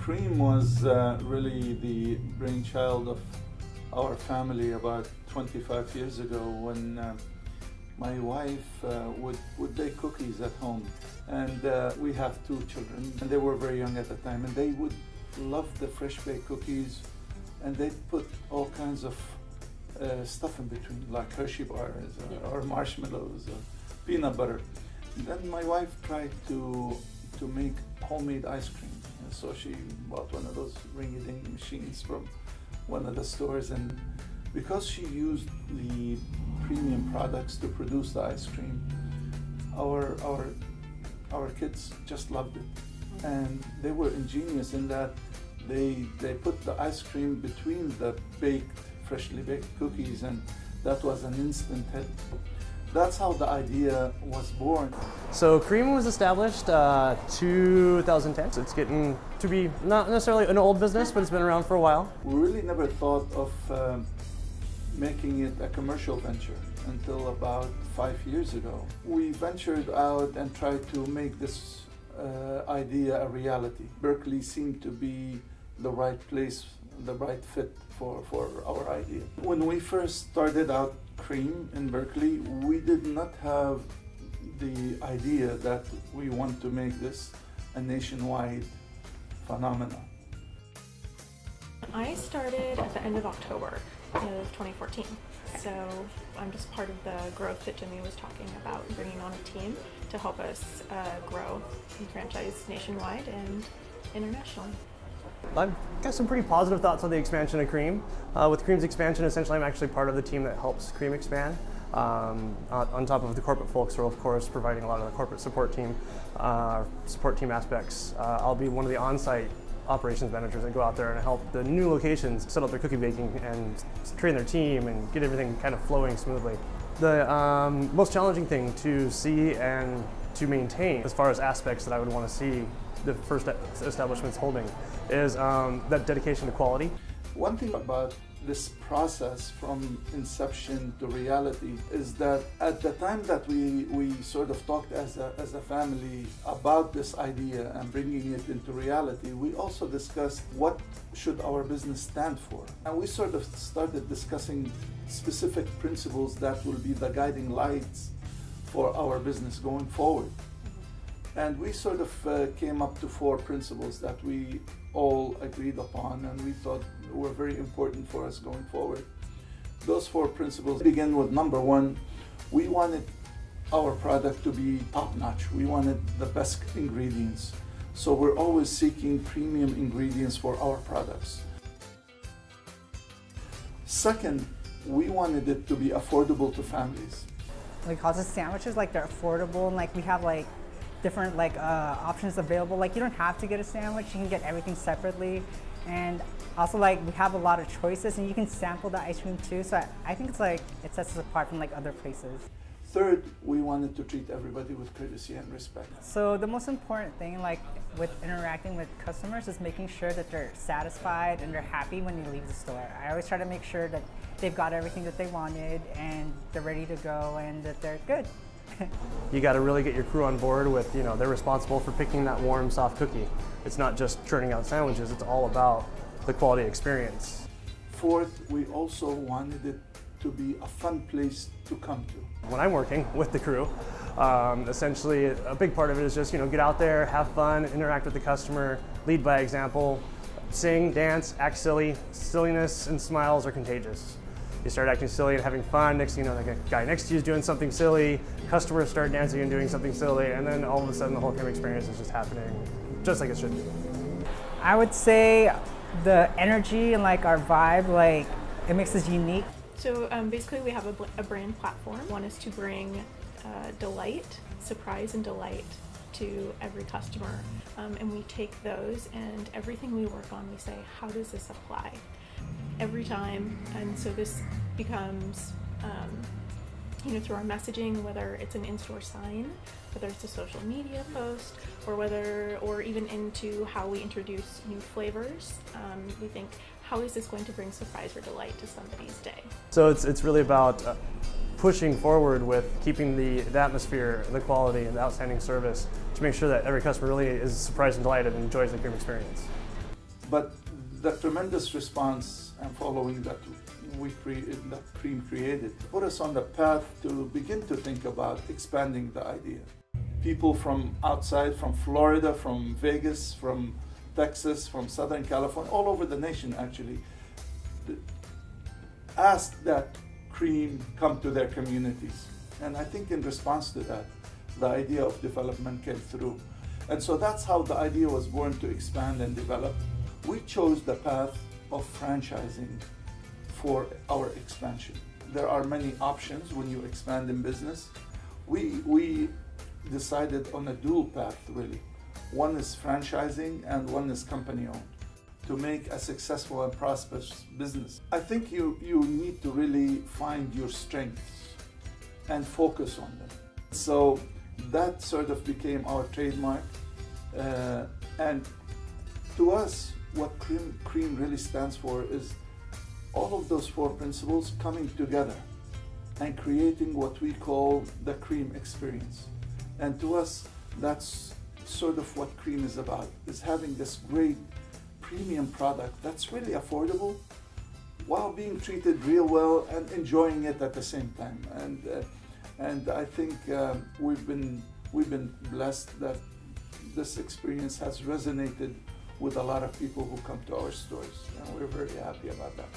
Cream was really the brainchild of our family about 25 years ago when my wife would bake cookies at home. And we have 2 children, and they were very young at the time, and they would love the fresh baked cookies, and they'd put all kinds of stuff in between, like Hershey bars or marshmallows or peanut butter. And then my wife tried to make homemade ice cream. And so she bought one of those ringy-ding machines from one of the stores, and because she used the premium products to produce the ice cream, our kids just loved it. And they were ingenious in that they put the ice cream between the freshly baked cookies, and that was an instant hit. That's how the idea was born. So Cream was established 2010. So it's getting to be not necessarily an old business, but it's been around for a while. We really never thought of making it a commercial venture until about 5 years ago. We ventured out and tried to make this idea a reality. Berkeley seemed to be the right place, the right fit for our idea. When we first started out Cream in Berkeley, we did not have the idea that we want to make this a nationwide phenomenon. I started at the end of October of 2014. So I'm just part of the growth that Jimmy was talking about, bringing on a team to help us grow and franchise nationwide and internationally. I've got some pretty positive thoughts on the expansion of Cream. With Cream's expansion, essentially I'm actually part of the team that helps Cream expand. On top of the corporate folks who are of course providing a lot of the corporate support team aspects. I'll be one of the on-site operations managers that go out there and help the new locations set up their cookie baking and train their team and get everything kind of flowing smoothly. The most challenging thing to see and to maintain as far as aspects that I would want to see the first establishments holding is that dedication to quality. One thing about this process from inception to reality is that at the time that we sort of talked as a family about this idea and bringing it into reality, we also discussed what should our business stand for. And we sort of started discussing specific principles that will be the guiding lights for our business going forward. And we sort of came up to 4 principles that we all agreed upon and we thought were very important for us going forward. Those 4 principles begin with number 1, we wanted our product to be top-notch. We wanted the best ingredients. So we're always seeking premium ingredients for our products. Second, we wanted it to be affordable to families. Because the sandwiches, like, they're affordable, and like we have like different options available. Like, you don't have to get a sandwich, you can get everything separately. And also, like, we have a lot of choices and you can sample the ice cream too. So I think it's like, it sets us apart from like other places. Third, we wanted to treat everybody with courtesy and respect. So the most important thing, like with interacting with customers, is making sure that they're satisfied and they're happy when they leave the store. I always try to make sure that they've got everything that they wanted and they're ready to go and that they're good. You got to really get your crew on board with, they're responsible for picking that warm, soft cookie. It's not just churning out sandwiches, it's all about the quality experience. Fourth, we also wanted it to be a fun place to come to. When I'm working with the crew, essentially a big part of it is just, get out there, have fun, interact with the customer, lead by example, sing, dance, act silly. Silliness and smiles are contagious. You start acting silly and having fun, next thing you know, the guy next to you is doing something silly, customers start dancing and doing something silly, and then all of a sudden the whole Cream experience is just happening just like it should be. I would say the energy and like our vibe, like, it makes us unique. So basically we have a brand platform. One is to bring delight, surprise and delight to every customer. And we take those and everything we work on, we say, how does this apply? Every time, and so this becomes, through our messaging, whether it's an in-store sign, whether it's a social media post, or even into how we introduce new flavors. We think, how is this going to bring surprise or delight to somebody's day? So it's really about pushing forward with keeping the atmosphere, the quality, and the outstanding service to make sure that every customer really is surprised and delighted and enjoys the Cream experience. But the tremendous response and following that that Cream created put us on the path to begin to think about expanding the idea. People from outside, from Florida, from Vegas, from Texas, from Southern California, all over the nation actually, asked that Cream come to their communities. And I think in response to that, the idea of development came through. And so that's how the idea was born to expand and develop. We chose the path of franchising for our expansion. There are many options when you expand in business. We decided on a dual path really. One is franchising and one is company owned to make a successful and prosperous business. I think you need to really find your strengths and focus on them. So that sort of became our trademark. And to us, what Cream really stands for is all of those four principles coming together and creating what we call the Cream experience. And to us, that's sort of what Cream is about, is having this great premium product that's really affordable while being treated real well and enjoying it at the same time. And I think we've been blessed that this experience has resonated with a lot of people who come to our stores, and we're very happy about that.